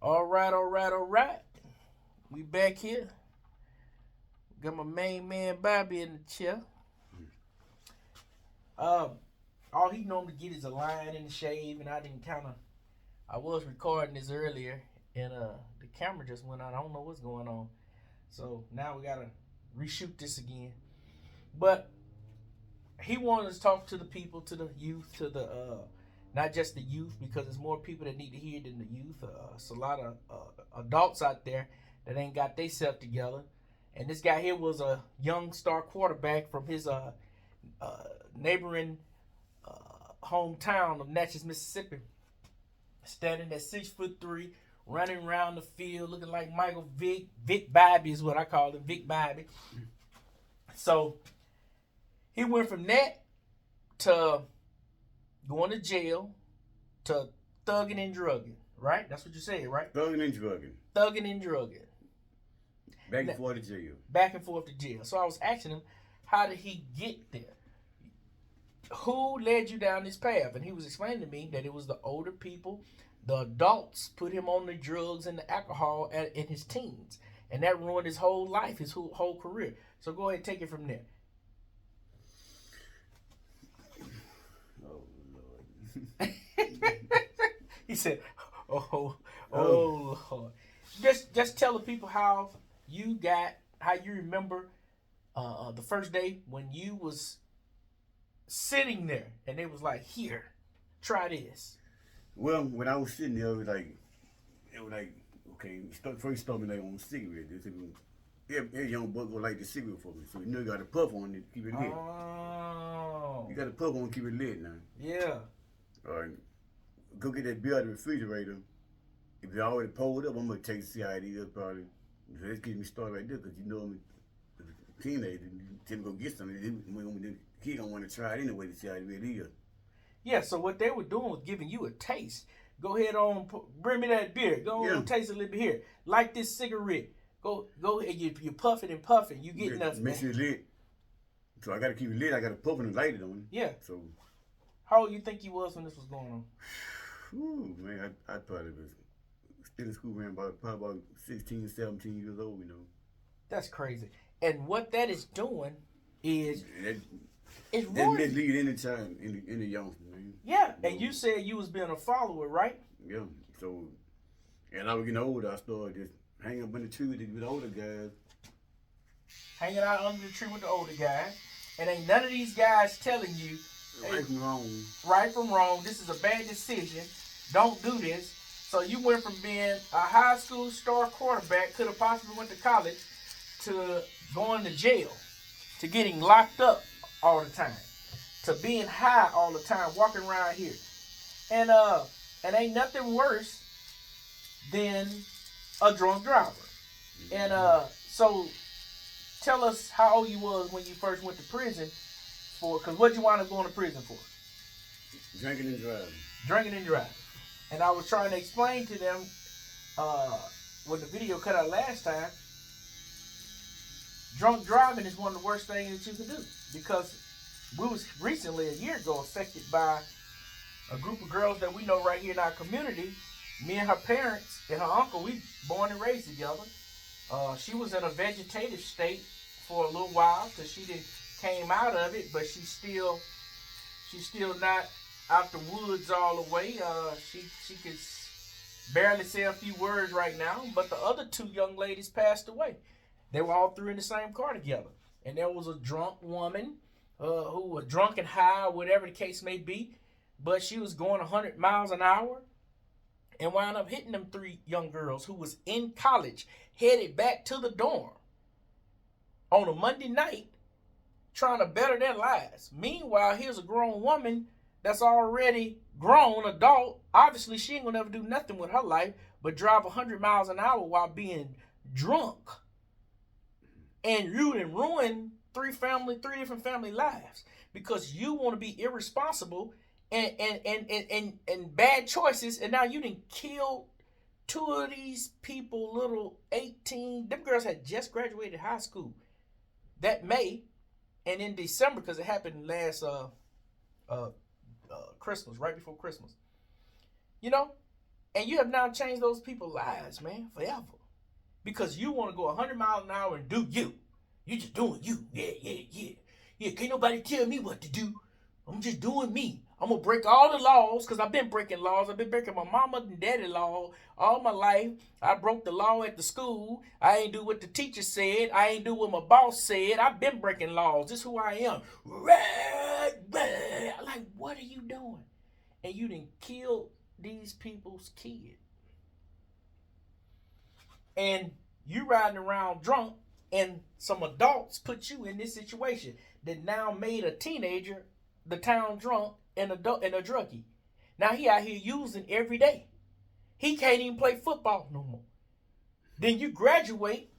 All right, all right, all right. We back here. Got my main man Bobby in the chair. Um, all he normally get is a line and a shave, and I didn't kind of. I was recording this earlier, and the camera just went out. I don't know what's going on, so now we gotta reshoot this again. But he wanted to talk to the people, to the youth, to the not just the youth, because there's more people that need to hear than the youth. It's a lot of adults out there that ain't got themselves together. And this guy here was a young star quarterback from his neighboring hometown of Natchez, Mississippi, standing at 6'3", running around the field, looking like Michael Vick. Vic Bobby is what I call him, Vic Bobby. So he went from that to going to jail to thugging and drugging, right? That's what you said, right? Thugging and drugging. Thugging and drugging. Back and forth to jail. Back and forth to jail. So I was asking him, how did he get there? Who led you down this path? And he was explaining to me that it was the older people, the adults put him on the drugs and the alcohol in his teens. And that ruined his whole life, his whole career. So go ahead and take it from there. Oh, Lord. He said, oh Lord. Just tell the people how you remember the first day when you was sitting there and they was like, here, try this. Well, when I was sitting there, it was like, okay, first started me like on cigarette. They said, every young buck would like the cigarette for me. So you got to puff on it, keep it lit. Oh. You got to puff on it, keep it lit now. Yeah. All right. Go get that beer out of the refrigerator. If you already pulled up, I'm going to take CID up probably. So let's get me started right there, because you know I'm a teenager. Tell me go get something. He don't want to try it anyway to see how it really is. Yeah, so what they were doing was giving you a taste. Go ahead on, bring me that beer. Go on and taste a little bit here. Like this cigarette. Go ahead. You're puffing and puffing. You getting enough. Make sure it's lit. So I got to keep it lit. I got to puff and light it on. Yeah. So. How old you think you was when this was going on? Ooh, man, I probably was still in school, man, probably about 16, 17 years old, you know. That's crazy. And what that is doing is it's that ruining. lead any time in the youngster, man. Yeah, and you said you was being a follower, right? Yeah. So, and I was getting older. I started just hanging up in the tree with the older guys. Hanging out under the tree with the older guys, and ain't none of these guys telling you right from wrong. Right from wrong. This is a bad decision. Don't do this. So you went from being a high school star quarterback, could have possibly went to college, to going to jail, to getting locked up all the time, to being high all the time, walking around here. And ain't nothing worse than a drunk driver. And so tell us how old you was when you first went to prison for, because what you wound up going to prison for? Drinking and driving. Drinking and driving. And I was trying to explain to them when the video cut out last time, drunk driving is one of the worst things that you can do, because we was recently, a year ago, affected by a group of girls that we know right here in our community. Me and her parents and her uncle, we born and raised together. She was in a vegetative state for a little while because she didn't came out of it, but she's still not out the woods all the way. She could barely say a few words right now. But the other two young ladies passed away. They were all three in the same car together, and there was a drunk woman who was drunk and high, whatever the case may be, but she was going 100 miles an hour and wound up hitting them three young girls who was in college, headed back to the dorm on a Monday night, trying to better their lives. Meanwhile, here's a grown woman that's already grown, adult. Obviously, she ain't gonna ever do nothing with her life but drive 100 miles an hour while being drunk. And you done ruin three different family lives because you want to be irresponsible and bad choices, and now you done killed two of these people, little 18. Them girls had just graduated high school that May, and in December, because it happened last Christmas, right before Christmas. You know, And you have now changed those people's lives, man, forever. Because you want to go 100 miles an hour and do you. You just doing you. Yeah, yeah, yeah. Yeah, can't nobody tell me what to do. I'm just doing me. I'm going to break all the laws because I've been breaking laws. I've been breaking my mama and daddy law all my life. I broke the law at the school. I ain't do what the teacher said. I ain't do what my boss said. I've been breaking laws. This is who I am. Like, what are you doing? And you done killed these people's kids. And you riding around drunk, and some adults put you in this situation that now made a teenager the town drunk and a druggie. Now he out here using every day. He can't even play football no more. Then you graduate,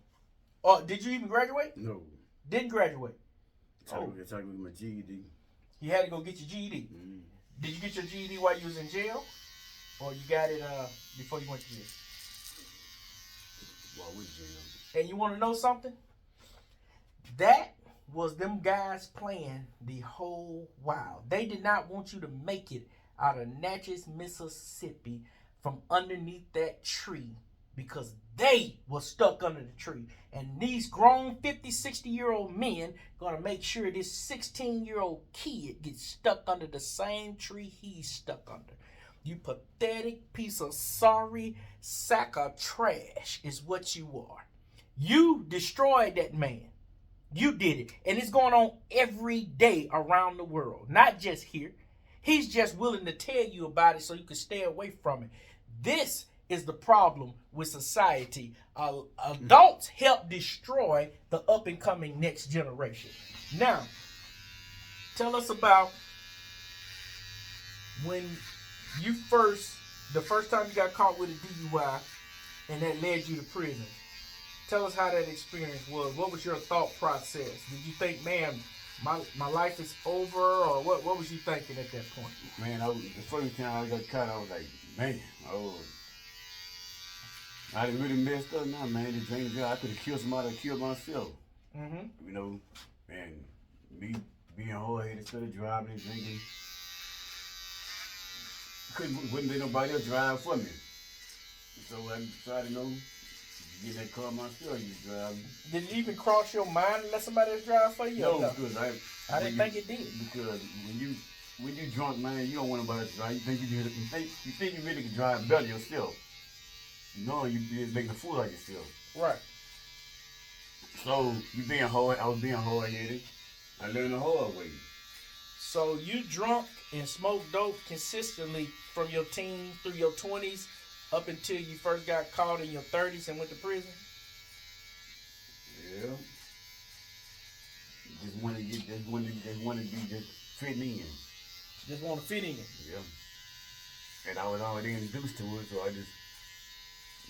or did you even graduate? No. Didn't graduate. Oh, it's like with my GED. You had to go get your GED. Mm-hmm. Did you get your GED while you was in jail, or you got it before you went to jail? While we jail. And you want to know something? That was them guys' plan the whole while. They did not want you to make it out of Natchez, Mississippi from underneath that tree because they were stuck under the tree. And these grown 50, 60-year-old men going to make sure this 16-year-old kid gets stuck under the same tree he's stuck under. You pathetic piece of sorry sack of trash is what you are. You destroyed that man. You did it. And it's going on every day around the world. Not just here. He's just willing to tell you about it so you can stay away from it. This is the problem with society. Adults help destroy the up and coming next generation. Now, tell us about when you the first time you got caught with a DUI and that led you to prison. Tell us how that experience was. What was your thought process? Did you think, man, my life is over, or what was you thinking at that point? Man, the first time I got caught, I was like, man, I done really messed up now, man. The drink, I could have killed somebody or killed myself. Mm-hmm. You know, and me being hard-headed instead of driving and drinking. Wouldn't let nobody else drive for me. So I decided, get that car myself, you drive. Did it even cross your mind to let somebody else drive for you? No, because I didn't think it did. Because when you drunk, man, you don't want nobody to drive. You think you really can drive better yourself. No, you making a fool out of yourself. Right. So I was being hard-headed. I learned the hard way. So you drunk and smoked dope consistently from your teens through your 20s up until you first got caught in your 30s and went to prison? Yeah. Just want to be fitting in. Just want to fit in. Yeah. And I was already introduced to it, so I just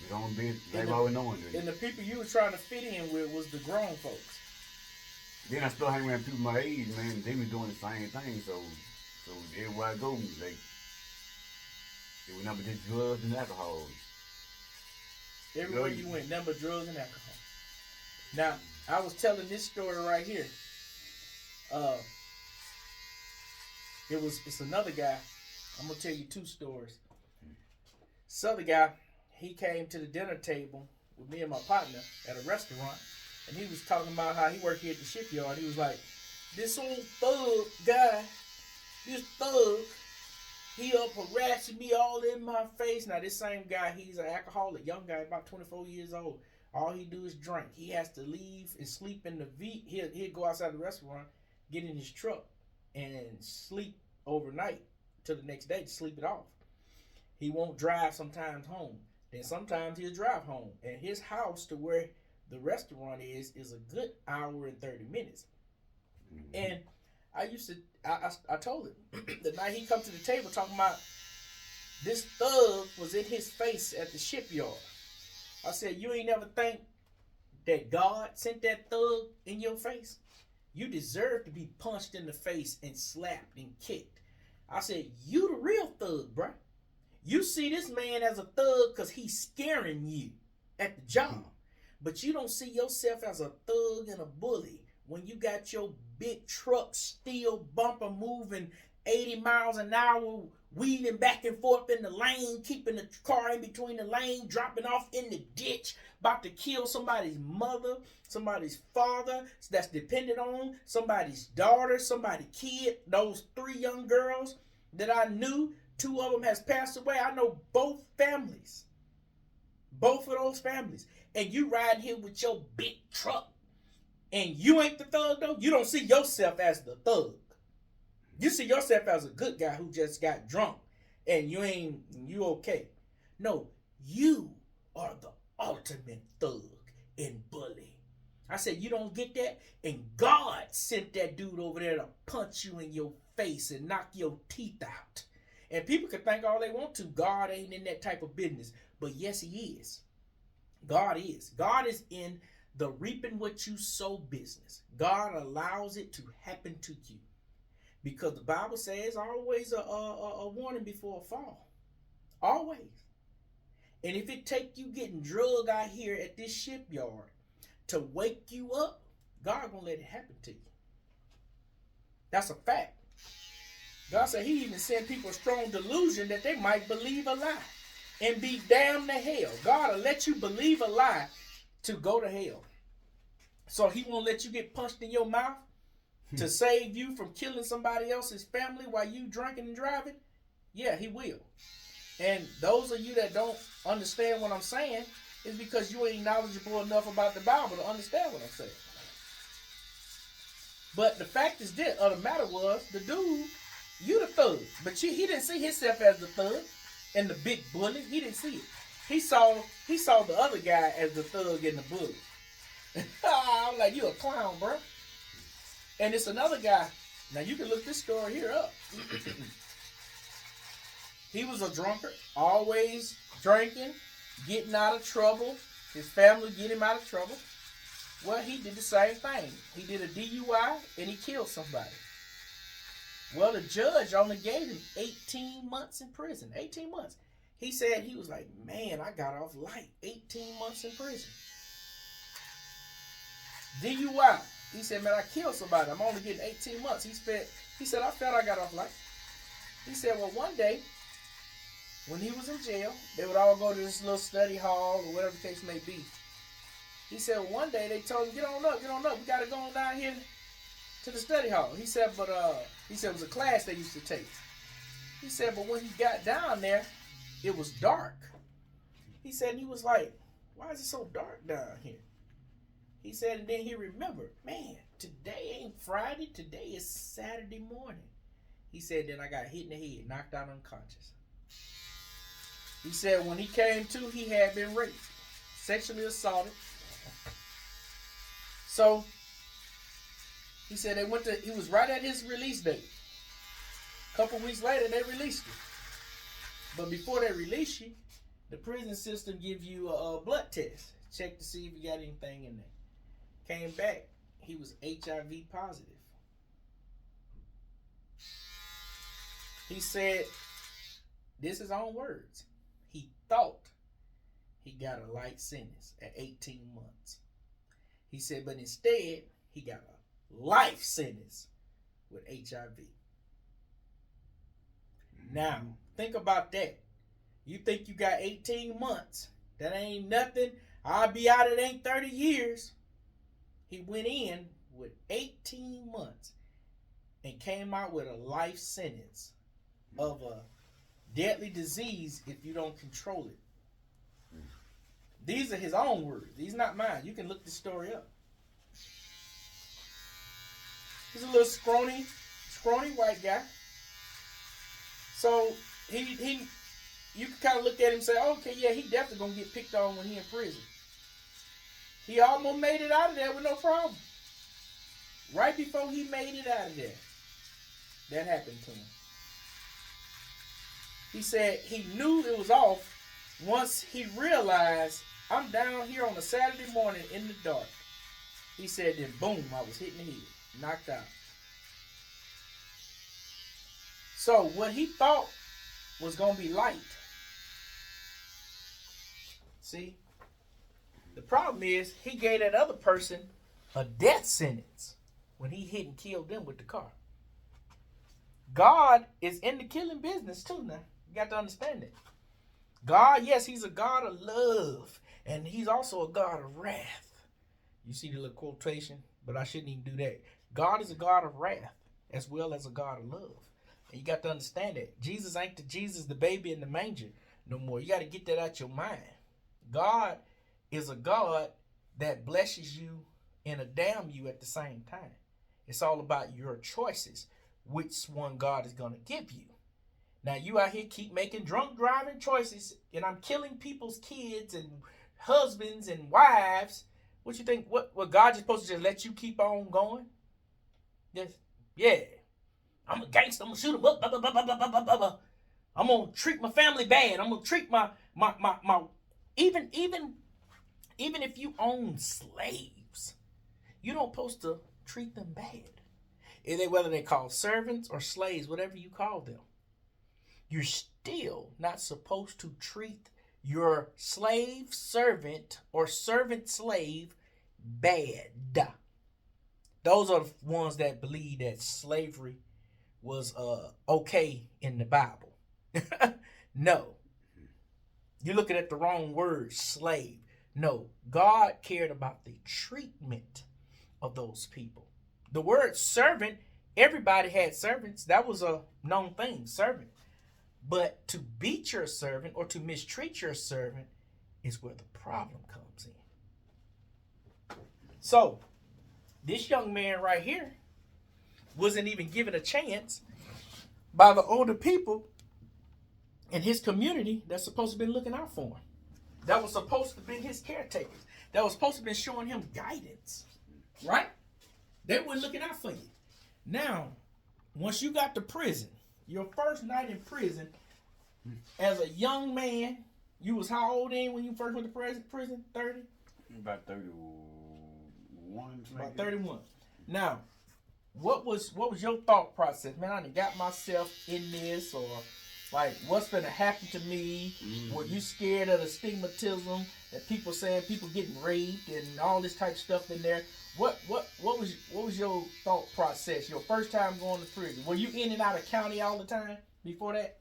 was on bed like I was knowing it. And the people you were trying to fit in with was the grown folks. Then I started hanging around people my age, man. They was doing the same thing, so everywhere I go, like, it was nothing but just drugs and alcohol. Everywhere you went, nothing but drugs and alcohol. Now, I was telling this story right here. It's another guy. I'm gonna tell you two stories. This other guy, he came to the dinner table with me and my partner at a restaurant, and he was talking about how he worked here at the shipyard. He was like, this old thug guy, this thug, he up harassing me all in my face. Now, this same guy, he's an alcoholic, young guy, about 24 years old. All he do is drink. He has to leave and sleep in the he'll go outside the restaurant, get in his truck, and sleep overnight till the next day to sleep it off. He won't drive sometimes home. Then sometimes he'll drive home. And his house to where the restaurant is a good hour and 30 minutes. Mm-hmm. And I told him the night he come to the table talking about this thug was in his face at the shipyard. I said, you ain't never think that God sent that thug in your face? You deserve to be punched in the face and slapped and kicked. I said, you the real thug, bruh. You see this man as a thug because he's scaring you at the job. But you don't see yourself as a thug and a bully when you got your big truck steel bumper moving 80 miles an hour weaving back and forth in the lane, keeping the car in between the lane, dropping off in the ditch, about to kill somebody's mother, somebody's father that's dependent on, somebody's daughter, somebody's kid. Those 3 young girls that I knew, 2 of them has passed away. I know both families. Both of those families. And you ride here with your big truck. And you ain't the thug though. You don't see yourself as the thug. You see yourself as a good guy who just got drunk and you okay. No, you are the ultimate thug and bully. I said, you don't get that? And God sent that dude over there to punch you in your face and knock your teeth out. And people can think all they want to. God ain't in that type of business. But yes, he is. God is. God is in the reaping what you sow business. God allows it to happen to you. Because the Bible says always a warning before a fall. Always. And if it take you getting drug out here at this shipyard to wake you up, God gonna let it happen to you. That's a fact. God said he even sent people a strong delusion that they might believe a lie and be damned to hell. God will let you believe a lie to go to hell. So he won't let you get punched in your mouth to save you from killing somebody else's family while you drinking and driving? Yeah, he will. And those of you that don't understand what I'm saying is because you ain't knowledgeable enough about the Bible to understand what I'm saying. But the fact is this, the matter was, the dude, you the thug. But he didn't see himself as the thug and the big bully. He didn't see it. He saw the other guy as the thug and the bully. I'm like, you a clown, bro. And it's another guy. Now you can look this story here up. He was a drunkard, always drinking, getting out of trouble. His family get him out of trouble. Well, he did the same thing. He did a DUI and he killed somebody. Well, the judge only gave him 18 months in prison. 18 months. He said, he was like, man, I got off light. 18 months in prison. DUI. He said, man, I killed somebody. I'm only getting 18 months. He said, I felt I got off light. He said, well, one day, when he was in jail, they would all go to this little study hall or whatever the case may be. He said, well, one day they told him, get on up. We got to go on down here to the study hall. He said, but it was a class they used to take. He said, but when he got down there, it was dark. He said, and he was like, why is it so dark down here? He said, and then he remembered, man, today ain't Friday. Today is Saturday morning. He said, then I got hit in the head, knocked out unconscious. He said when he came to, he had been raped, sexually assaulted. So, he said he was right at his release date. A couple weeks later, they released him. But before they release you, the prison system gives you a blood test. Check to see if you got anything in there. Came back, he was HIV positive. He said, this is his own words. He thought he got a light sentence at 18 months. He said, but instead, he got a life sentence with HIV. Now, think about that. You think you got 18 months. That ain't nothing. I'll be out, it ain't 30 years. He went in with 18 months and came out with a life sentence of a deadly disease if you don't control it. These are his own words. These are not mine. You can look this story up. He's a little scrawny white guy. So you can kind of look at him and say, okay, yeah, he definitely gonna get picked on when he in prison. He almost made it out of there with no problem. Right before he made it out of there, that happened to him. He said he knew it was off once he realized, I'm down here on a Saturday morning in the dark. He said, then boom, I was hit in the head, knocked out. So what he thought was going to be light. See? The problem is he gave that other person a death sentence when he hit and killed them with the car. God is in the killing business too now. You got to understand it. God, yes, he's a God of love. And he's also a God of wrath. You see the little quotation? But I shouldn't even do that. God is a God of wrath as well as a God of love. And you got to understand that. Jesus ain't the Jesus, the baby in the manger no more. You got to get that out your mind. God is a God that blesses you and a damn you at the same time. It's all about your choices, which one God is going to give you. Now you out here keep making drunk driving choices, and I'm killing people's kids and husbands and wives. What you think? What God is supposed to just let you keep on going? Yes, yeah. I'm a gangster. I'm gonna shoot him up. Blah, blah, blah, blah, blah, blah, blah, blah. I'm gonna treat my family bad. I'm gonna treat my even if you own slaves, you don't supposed to treat them bad. Whether they call servants or slaves, whatever you call them, you're still not supposed to treat your slave servant or servant slave bad. Those are the ones that believe that slavery was okay in the Bible. No. You're looking at the wrong word, slave. No. God cared about the treatment of those people. The word servant, everybody had servants. That was a known thing, servant. But to beat your servant or to mistreat your servant is where the problem comes in. So, this young man right here wasn't even given a chance by the older people in his community that's supposed to be looking out for him. That was supposed to be his caretakers. That was supposed to be showing him guidance. Right? They were looking out for you. Now, once you got to prison, your first night in prison, as a young man, you was how old then when you first went to prison? 30? About 31. About 31. Now, what was your thought process? Man, I done got myself in this, or like, what's gonna happen to me? Mm-hmm. Were you scared of the stigmatism that people saying people getting raped and all this type of stuff in there? What was your thought process? Your first time going to prison? Were you in and out of county all the time before that?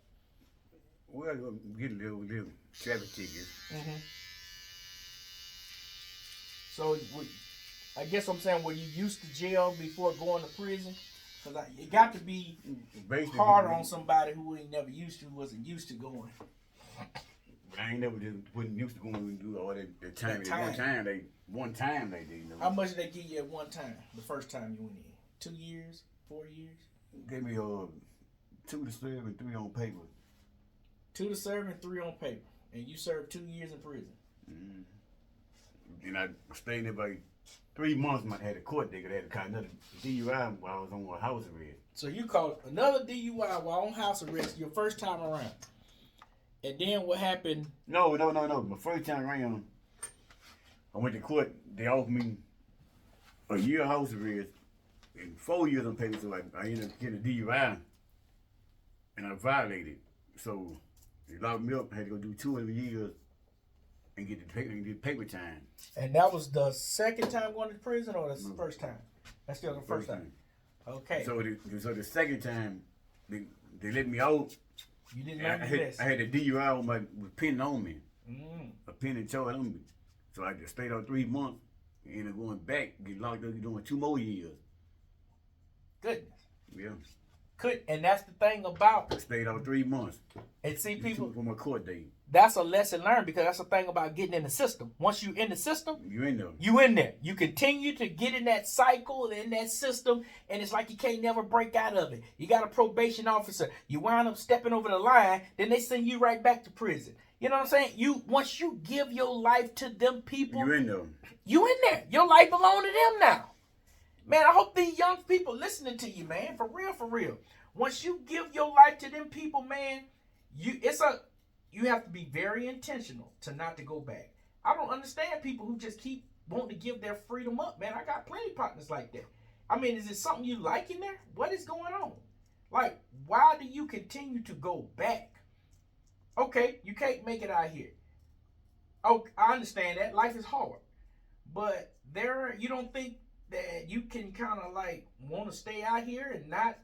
Well, I was getting little traffic tickets. Mm-hmm. So, I guess I'm saying, were you used to jail before going to prison? Because it got to be basically hard on somebody who wasn't used to going. I ain't never wasn't used to going and do all that time. One time they did. You know? How much did they give you at one time? The first time you went in? 2 years? 4 years? Gave me 2 to serve and 3 on paper. 2 to serve and 3 on paper, and you served 2 years in prison. Mm-hmm. And I stayed there by 3 months. I had a court date. I had to call another DUI while I was on house arrest. So you called another DUI while on house arrest your first time around. And then what happened? No. My first time around, I went to court. They offered me a year house arrest and 4 years on paper. So I ended up getting a DUI, and I violated. So they locked me up. I had to go do 2 years and get the paper time. And that was the second time going to prison, or the first time? That's still the first time. Okay. So the second time, they let me out. You didn't learn this. I had a DUI on my pen on me. A pen and charge on me. So I just stayed out 3 months and ended up going back, get locked up, doing 2 more years. Goodness. Yeah. And that's the thing about. I stayed out 3 months. And see, people, for my court date. That's a lesson learned, because that's the thing about getting in the system. Once you're in the system, you in there. You in there. You continue to get in that cycle, in that system, and it's like you can't never break out of it. You got a probation officer. You wind up stepping over the line, then they send you right back to prison. You know what I'm saying? Once you give your life to them people, you in there. You in there. Your life belongs to them now. Man, I hope these young people listening to you, man. For real, for real. Once you give your life to them people, man, you have to be very intentional to not to go back. I don't understand people who just keep wanting to give their freedom up, man. I got plenty of partners like that. I mean, is it something you like in there? What is going on? Like, why do you continue to go back? Okay, you can't make it out here. Oh, I understand that. Life is hard. But you don't think that you can kind of like want to stay out here and not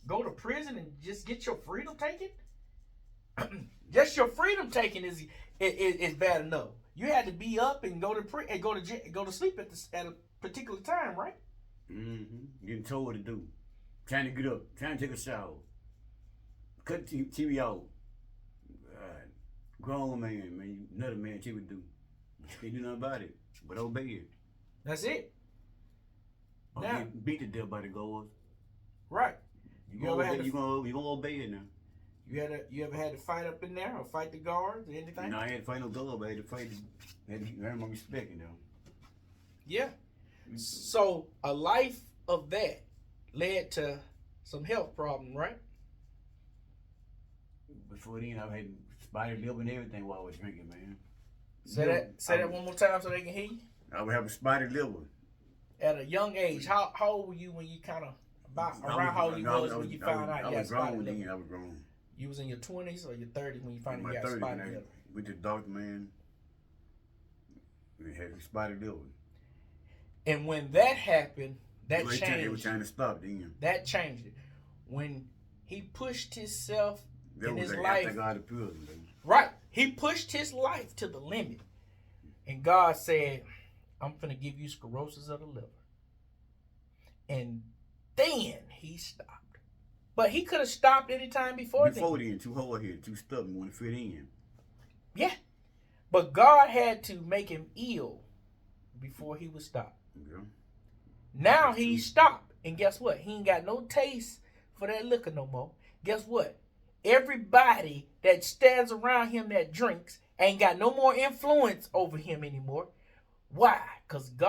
go to prison and just get your freedom taken? Just your freedom taken is bad enough. You had to be up and go to sleep at a particular time, right? Mm-hmm. Getting told what to do. Trying to get up. Trying to take a shower. Cut the TV out. Grown man, another man, she would do. Can't do nothing about it, but obey it. That's it. Or Now, get beat to death by the goers. right. You gonna obey it now. You ever had to fight up in there or fight the guards or anything? No, I had to fight no guard, but I had to fight. Had to earn my respect, you know. Yeah. So a life of that led to some health problem, right? Before then, I had spotted liver and everything while I was drinking, man. Say that one more time so they can hear you. I would have a spotted liver. At a young age, how old were you when you kind of around how old you was when you found out you had spotted liver? I was grown. You was in your 20s or your 30s when you found In out my you had 30s, spotted man, liver? with the doctor, man. We had a spotted liver. And when that happened, that They were changed. trying to stop then. That changed it. When he pushed himself That in was his like life, after God of prison, man. right? He pushed his life to the limit, and God said, "I'm finna give you cirrhosis of the liver." And then he stopped. But he could have stopped any time before Then, too hard headed, too stubborn, want to fit in. Yeah. But God had to make him ill before he would stop. Yeah. Now he stopped. And guess what? He ain't got no taste for that liquor no more. Guess what? Everybody that stands around him that drinks ain't got no more influence over him anymore. Why? Because God